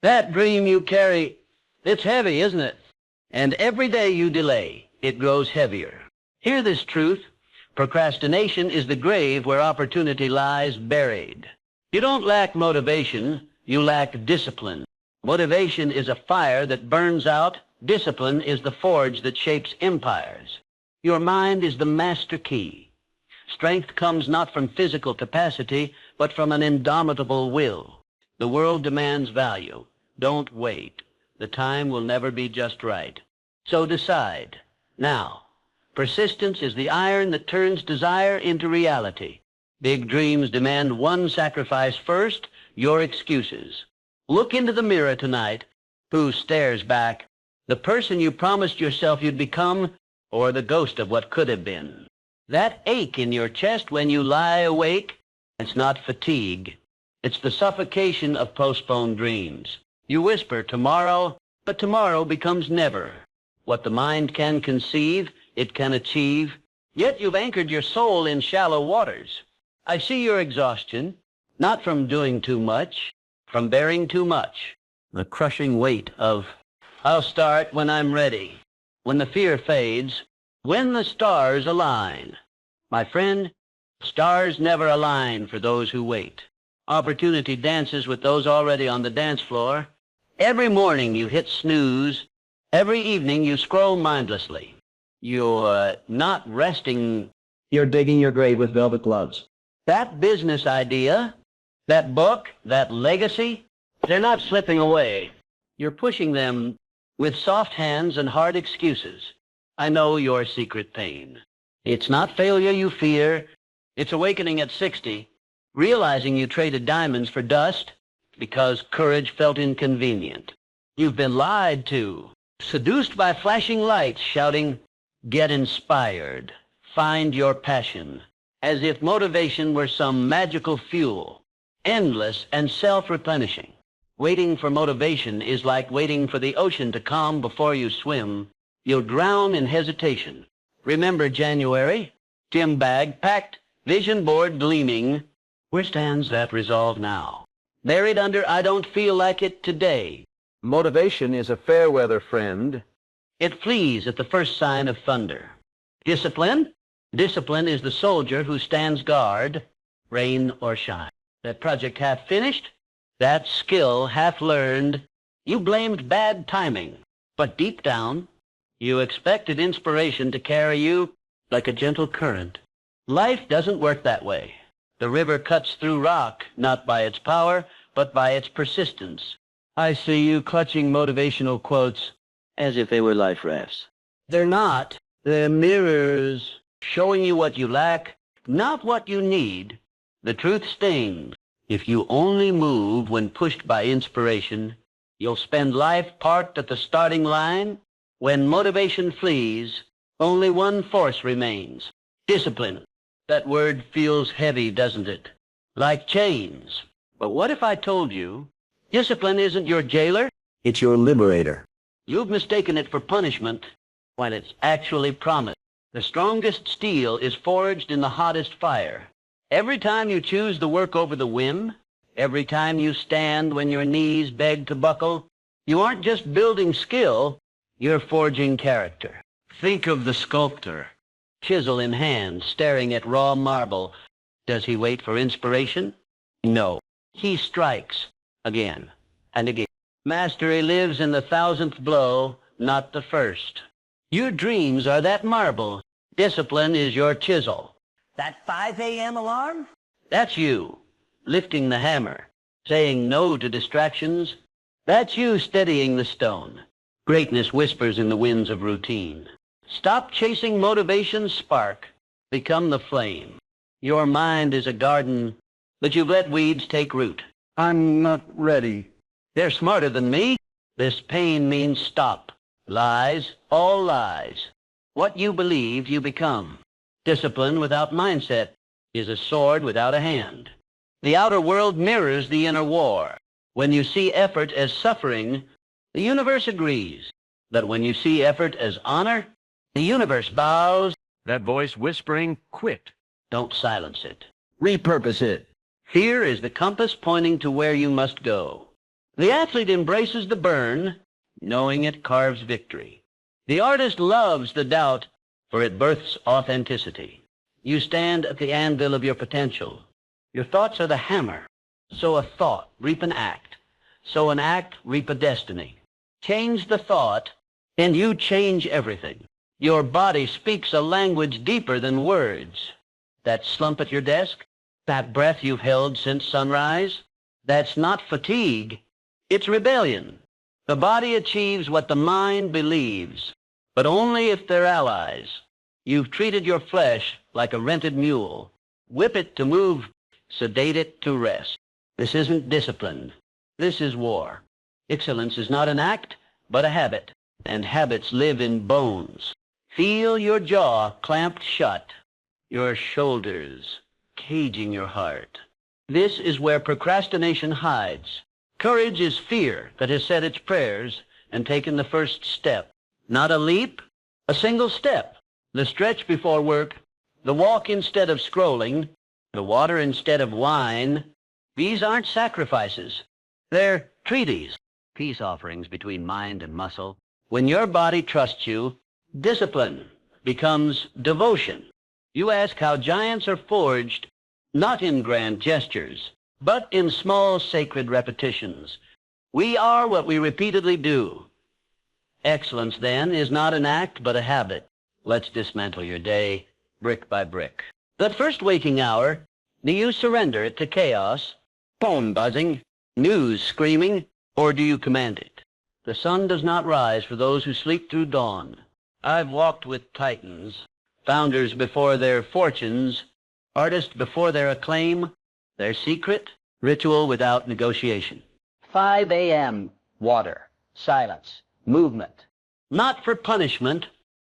That dream you carry, it's heavy, isn't it? And every day you delay, it grows heavier. Hear this truth. Procrastination is the grave where opportunity lies buried. You don't lack motivation, you lack discipline. Motivation is a fire that burns out. Discipline is the forge that shapes empires. Your mind is the master key. Strength comes not from physical capacity, but from an indomitable will. The world demands value. Don't wait. The time will never be just right. So decide. Now. Persistence is the iron that turns desire into reality. Big dreams demand one sacrifice first, your excuses. Look into the mirror tonight. Who stares back? The person you promised yourself you'd become, or the ghost of what could have been? That ache in your chest when you lie awake, it's not fatigue. It's the suffocation of postponed dreams. You whisper tomorrow, but tomorrow becomes never. What the mind can conceive, it can achieve. Yet you've anchored your soul in shallow waters. I see your exhaustion, not from doing too much, from bearing too much. The crushing weight of, I'll start when I'm ready, when the fear fades, when the stars align. My friend, stars never align for those who wait. Opportunity dances with those already on the dance floor. Every morning you hit snooze. Every evening you scroll mindlessly. You're not resting. You're digging your grave with velvet gloves. That business idea, that book, that legacy, they're not slipping away. You're pushing them with soft hands and hard excuses. I know your secret pain. It's not failure you fear. It's awakening at 60, realizing you traded diamonds for dust because courage felt inconvenient. You've been lied to, seduced by flashing lights shouting, get inspired, find your passion, as if motivation were some magical fuel, endless and self-replenishing. Waiting for motivation is like waiting for the ocean to calm before you swim. You'll drown in hesitation. Remember January, gym bag packed, vision board gleaming. Where stands that resolve now? Buried under I don't feel like it today. Motivation is a fair weather friend. It flees at the first sign of thunder. Discipline? Discipline is the soldier who stands guard, rain or shine. That project half finished, that skill half learned. You blamed bad timing, but deep down, you expected inspiration to carry you like a gentle current. Life doesn't work that way. The river cuts through rock, not by its power, but by its persistence. I see you clutching motivational quotes as if they were life rafts. They're not. They're mirrors showing you what you lack, not what you need. The truth stings. If you only move when pushed by inspiration, you'll spend life parked at the starting line. When motivation flees, only one force remains. Discipline. That word feels heavy, doesn't it? Like chains. But what if I told you, discipline isn't your jailer, it's your liberator. You've mistaken it for punishment, while it's actually promise. The strongest steel is forged in the hottest fire. Every time you choose the work over the whim, every time you stand when your knees beg to buckle, you aren't just building skill, you're forging character. Think of the sculptor, chisel in hand, staring at raw marble. Does he wait for inspiration? No. He strikes again and again. Mastery lives in the 1,000th blow, not the first. Your dreams are that marble. Discipline is your chisel. That 5 a.m. alarm? That's you, lifting the hammer, saying no to distractions. That's you steadying the stone. Greatness whispers in the winds of routine. Stop chasing motivation's spark. Become the flame. Your mind is a garden, but you've let weeds take root. I'm not ready. They're smarter than me. This pain means stop. Lies, all lies. What you believe, you become. Discipline without mindset is a sword without a hand. The outer world mirrors the inner war. When you see effort as suffering, the universe agrees. But when you see effort as honor, the universe bows. That voice whispering, quit. Don't silence it. Repurpose it. Here is the compass pointing to where you must go. The athlete embraces the burn, knowing it carves victory. The artist loves the doubt, for it births authenticity. You stand at the anvil of your potential. Your thoughts are the hammer. Sow a thought, reap an act. Sow an act, reap a destiny. Change the thought, and you change everything. Your body speaks a language deeper than words. That slump at your desk, that breath you've held since sunrise, that's not fatigue, it's rebellion. The body achieves what the mind believes, but only if they're allies. You've treated your flesh like a rented mule. Whip it to move, sedate it to rest. This isn't discipline. This is war. Excellence is not an act, but a habit, and habits live in bones. Feel your jaw clamped shut, your shoulders caging your heart. This is where procrastination hides. Courage is fear that has said its prayers and taken the first step. Not a leap, a single step. The stretch before work, the walk instead of scrolling, the water instead of wine. These aren't sacrifices. They're treaties, peace offerings between mind and muscle. When your body trusts you, discipline becomes devotion. You ask how giants are forged, not in grand gestures, but in small sacred repetitions. We are what we repeatedly do. Excellence, then, is not an act, but a habit. Let's dismantle your day, brick by brick. That first waking hour, do you surrender it to chaos, phone buzzing, news screaming, or do you command it? The sun does not rise for those who sleep through dawn. I've walked with titans, founders before their fortunes, artists before their acclaim, their secret, ritual without negotiation. 5 a.m., water, silence, movement. Not for punishment,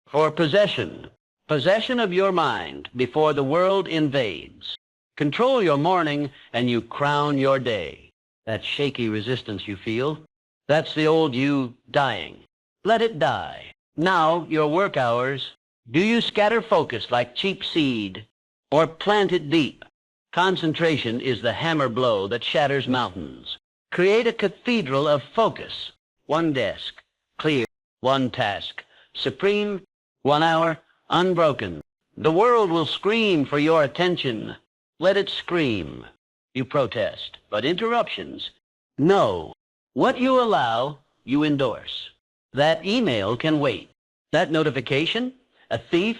for possession. Possession of your mind before the world invades. Control your morning and you crown your day. That shaky resistance you feel, that's the old you dying. Let it die. Now, your work hours. Do you scatter focus like cheap seed or plant it deep? Concentration is the hammer blow that shatters mountains. Create a cathedral of focus. One desk, clear, one task, supreme, 1 hour, unbroken. The world will scream for your attention. Let it scream. You protest, but interruptions, no. What you allow, you endorse. That email can wait. That notification, a thief,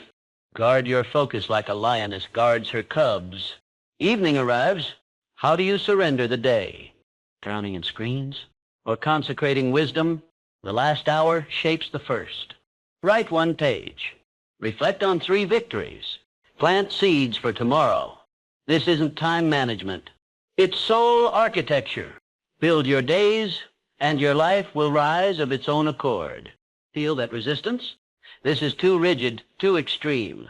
guard your focus like a lioness guards her cubs. Evening arrives. How do you surrender the day? Drowning in screens or consecrating wisdom? The last hour shapes the first. Write 1 page. Reflect on 3 victories. Plant seeds for tomorrow. This isn't time management. It's soul architecture. Build your days, and your life will rise of its own accord. Feel that resistance? This is too rigid, too extreme.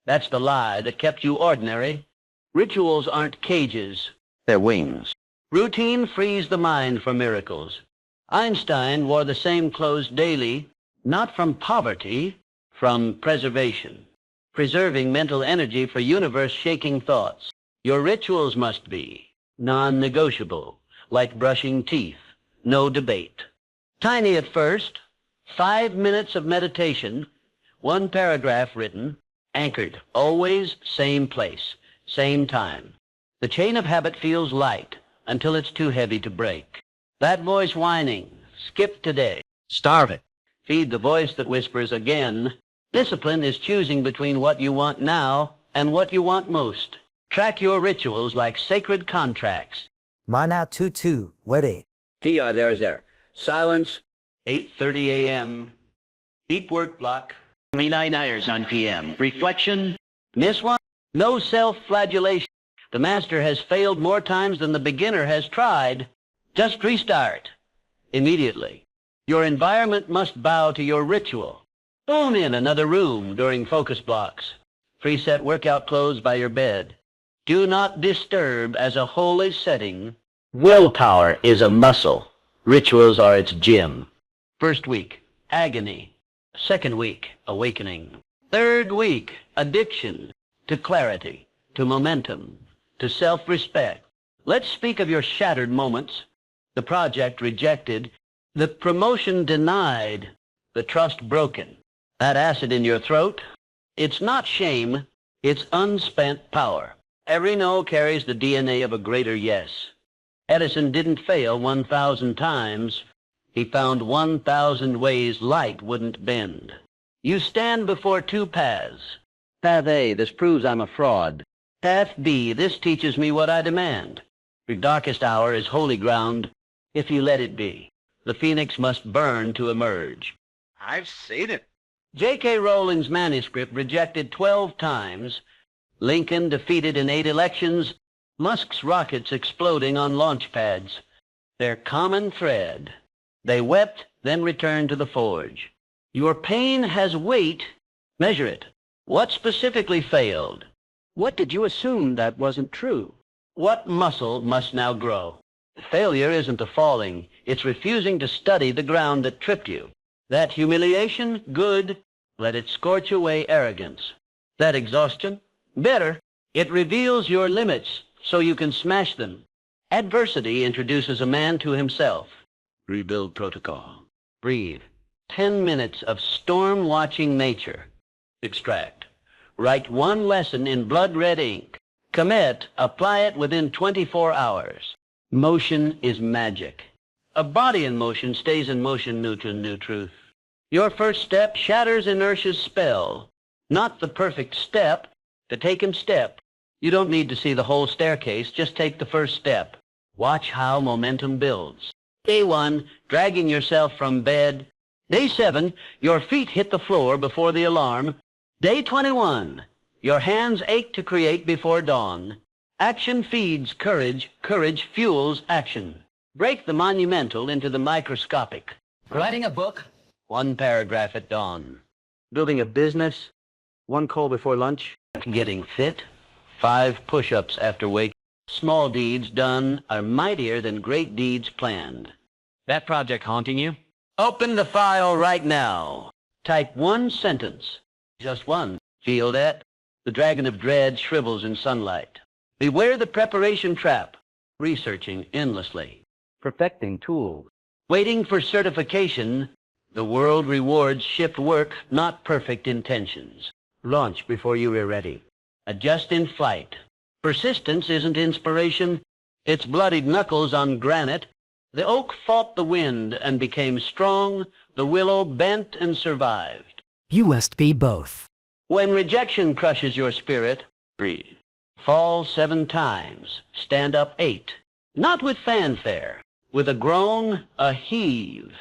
That's the lie that kept you ordinary. Rituals aren't cages, they're wings. Routine frees the mind for miracles. Einstein wore the same clothes daily, not from poverty, from preservation. Preserving mental energy for universe-shaking thoughts. Your rituals must be non-negotiable, like brushing teeth, no debate. Tiny at first, 5 minutes of meditation, 1 paragraph written, anchored, always same place, same time. The chain of habit feels light until it's too heavy to break. That voice whining, skip today. Starve it. Feed the voice that whispers again. Discipline is choosing between what you want now and what you want most. Track your rituals like sacred contracts. Mana tutu, were. There. Silence, 8:30 a.m. Deep work block, 29 hours on p.m. Reflection, miss one, no self-flagellation. The master has failed more times than the beginner has tried. Just restart immediately. Your environment must bow to your ritual. Phone in another room during focus blocks. Preset workout clothes by your bed. Do not disturb as a holy setting. Willpower is a muscle. Rituals are its gym. First week, agony. Second week, awakening. Third week, addiction to clarity, to momentum, to self-respect. Let's speak of your shattered moments. the project rejected, the promotion denied, the trust broken. That acid in your throat, it's not shame, it's unspent power. Every no carries the DNA of a greater yes. Edison didn't fail 1,000 times. He found 1,000 ways light wouldn't bend. You stand before two paths. Path A, this proves I'm a fraud. Path B, this teaches me what I demand. Your darkest hour is holy ground if you let it be. The phoenix must burn to emerge. I've seen it. J.K. Rowling's manuscript rejected 12 times. Lincoln defeated in 8 elections. Musk's rockets exploding on launch pads. Their common thread. They wept, then returned to the forge. Your pain has weight. Measure it. What specifically failed? What did you assume that wasn't true? What muscle must now grow? Failure isn't a falling. It's refusing to study the ground that tripped you. That humiliation? Good. Let it scorch away arrogance. That exhaustion? Better. It reveals your limits so you can smash them. Adversity introduces a man to himself. Rebuild protocol. Breathe. 10 minutes of storm-watching nature. Extract. Write 1 lesson in blood-red ink. Commit. Apply it within 24 hours. Motion is magic. A body in motion stays in motion, new truth. Your first step shatters inertia's spell. Not the perfect step. To take him step. You don't need to see the whole staircase. Just take the first step. Watch how momentum builds. Day 1, dragging yourself from bed. Day 7, your feet hit the floor before the alarm. Day 21, your hands ache to create before dawn. Action feeds courage, courage fuels action. Break the monumental into the microscopic. Writing a book, 1 paragraph at dawn. Building a business, 1 call before lunch. Getting fit, 5 push-ups after wake. Small deeds done are mightier than great deeds planned. That project haunting you? Open the file right now. Type 1 sentence. Just 1. Feel that? The dragon of dread shrivels in sunlight. Beware the preparation trap. Researching endlessly. Perfecting tools. Waiting for certification. The world rewards shift work, not perfect intentions. Launch before you are ready. Adjust in flight. Persistence isn't inspiration. It's bloodied knuckles on granite. The oak fought the wind and became strong. The willow bent and survived. You must be both. When rejection crushes your spirit, breathe. Fall 7 times. Stand up 8. Not with fanfare. With a groan, a heave,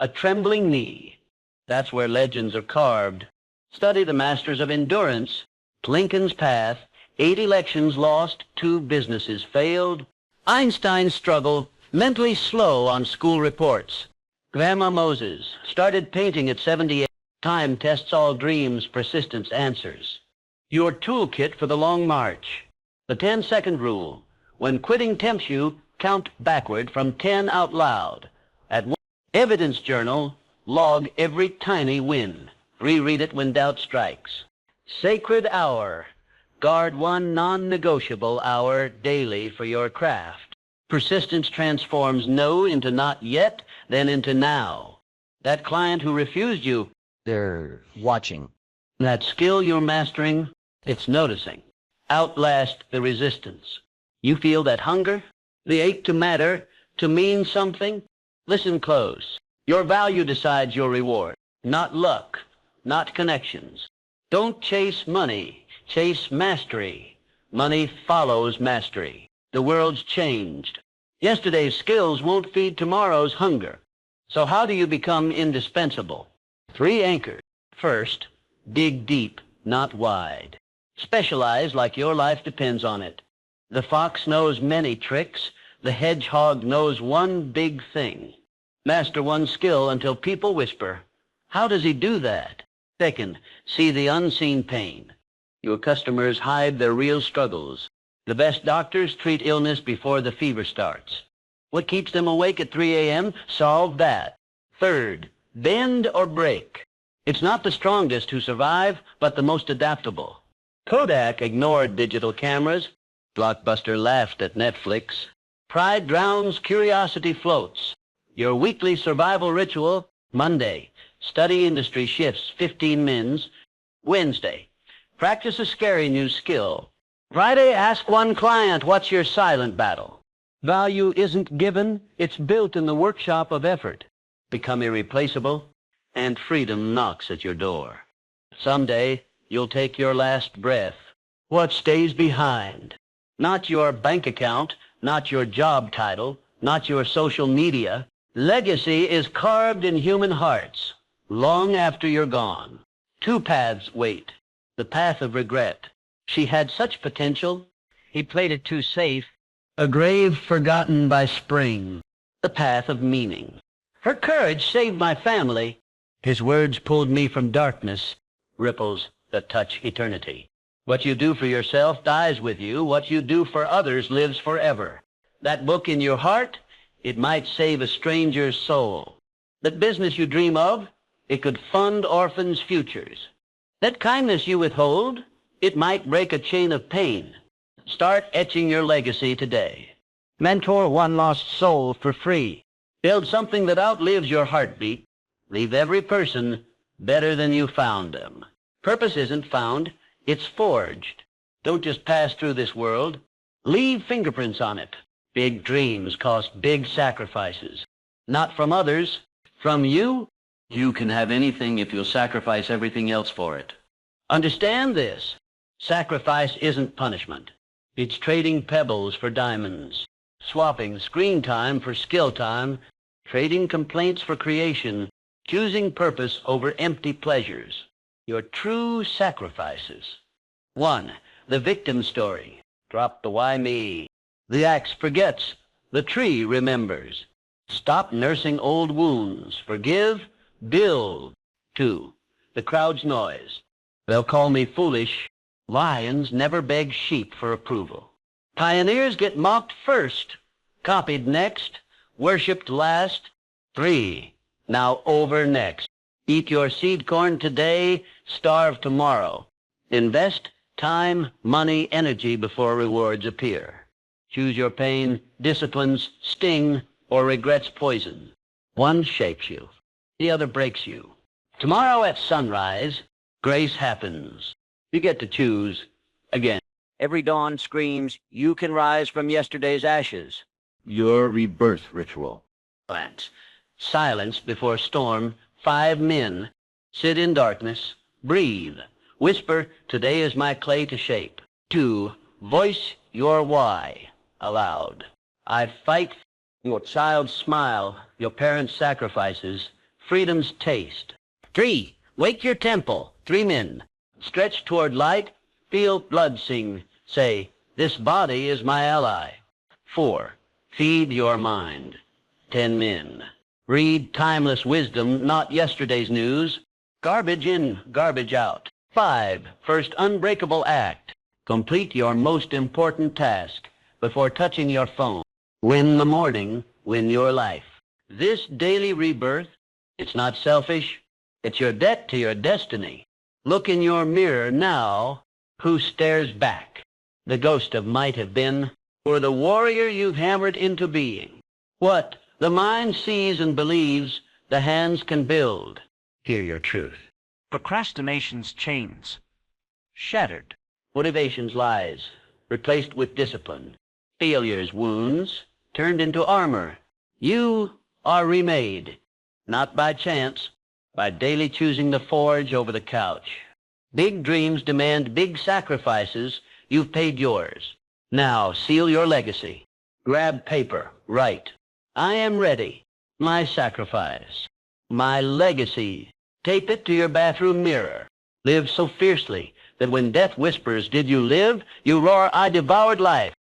a trembling knee. That's where legends are carved. Study the masters of endurance. Lincoln's path. 8 elections lost, 2 businesses failed. Einstein's struggle, mentally slow on school reports. Grandma Moses started painting at 78. Time tests all dreams, persistence answers. Your toolkit for the long march. The 10-second rule. When quitting tempts you, count backward from 10 out loud. At 1, evidence journal, log every tiny win. Reread it when doubt strikes. Sacred hour. Guard 1 non-negotiable hour daily for your craft. Persistence transforms no into not yet, then into now. That client who refused you, they're watching. That skill you're mastering, it's noticing. Outlast the resistance. You feel that hunger, the ache to matter, to mean something? Listen close. Your value decides your reward, not luck, not connections. Don't chase money. Chase mastery. Money follows mastery. The world's changed. Yesterday's skills won't feed tomorrow's hunger. So how do you become indispensable? 3 anchors. First, dig deep, not wide. Specialize like your life depends on it. The fox knows many tricks. The hedgehog knows one big thing. Master one skill until people whisper, how does he do that? Second, see the unseen pain. Your customers hide their real struggles. The best doctors treat illness before the fever starts. What keeps them awake at 3 a.m.? Solve that. Third, bend or break. It's not the strongest who survive, but the most adaptable. Kodak ignored digital cameras. Blockbuster laughed at Netflix. Pride drowns, curiosity floats. Your weekly survival ritual, Monday, study industry shifts 15 mins. Wednesday, practice a scary new skill. Friday, ask one client, what's your silent battle? Value isn't given, it's built in the workshop of effort. Become irreplaceable, and freedom knocks at your door. Someday, you'll take your last breath. What stays behind? Not your bank account, not your job title, not your social media. Legacy is carved in human hearts, long after you're gone. Two paths wait. The path of regret. She had such potential. He played it too safe. A grave forgotten by spring. The path of meaning. Her courage saved my family. His words pulled me from darkness. Ripples that touch eternity. What you do for yourself dies with you. What you do for others lives forever. That book in your heart, it might save a stranger's soul. That business you dream of, it could fund orphans' futures. That kindness you withhold, it might break a chain of pain. Start etching your legacy today. Mentor one lost soul for free. Build something that outlives your heartbeat. Leave every person better than you found them. Purpose isn't found, it's forged. Don't just pass through this world. Leave fingerprints on it. Big dreams cost big sacrifices. Not from others, from you. You can have anything if you'll sacrifice everything else for it. Understand this. Sacrifice isn't punishment. It's trading pebbles for diamonds. Swapping screen time for skill time. Trading complaints for creation. Choosing purpose over empty pleasures. Your true sacrifices. 1. The victim story. Drop the why me. The axe forgets. The tree remembers. Stop nursing old wounds. Forgive. Build. 2. The crowd's noise. They'll call me foolish. Lions never beg sheep for approval. Pioneers get mocked first. Copied next. Worshipped last. 3. Now over next. Eat your seed corn today, starve tomorrow. Invest time, money, energy before rewards appear. Choose your pain, disciplines sting, or regrets poison. One shapes you, the other breaks you. Tomorrow at sunrise, grace happens. You get to choose again. Every dawn screams, you can rise from yesterday's ashes. Your rebirth ritual. Plants. Silence before storm. 5 men. Sit in darkness. Breathe. Whisper, today is my clay to shape. 2. Voice your why aloud. I fight your child's smile, your parents' sacrifices, freedom's taste. 3. Wake your temple. 3 men. Stretch toward light. Feel blood sing. Say, this body is my ally. 4. Feed your mind. 10 men. Read timeless wisdom, not yesterday's news. Garbage in, garbage out. 5. First unbreakable act. Complete your most important task before touching your phone. Win the morning, win your life. This daily rebirth, it's not selfish. It's your debt to your destiny. Look in your mirror now. Who stares back? The ghost of might have been, or the warrior you've hammered into being. What the mind sees and believes, the hands can build. Hear your truth. Procrastination's chains shattered. Motivation's lies, replaced with discipline. Failure's wounds, turned into armor. You are remade, not by chance, by daily choosing the forge over the couch. Big dreams demand big sacrifices. You've paid yours. Now seal your legacy. Grab paper, write. I am ready. My sacrifice. My legacy. Tape it to your bathroom mirror. Live so fiercely that when death whispers, did you live? You roar, I devoured life.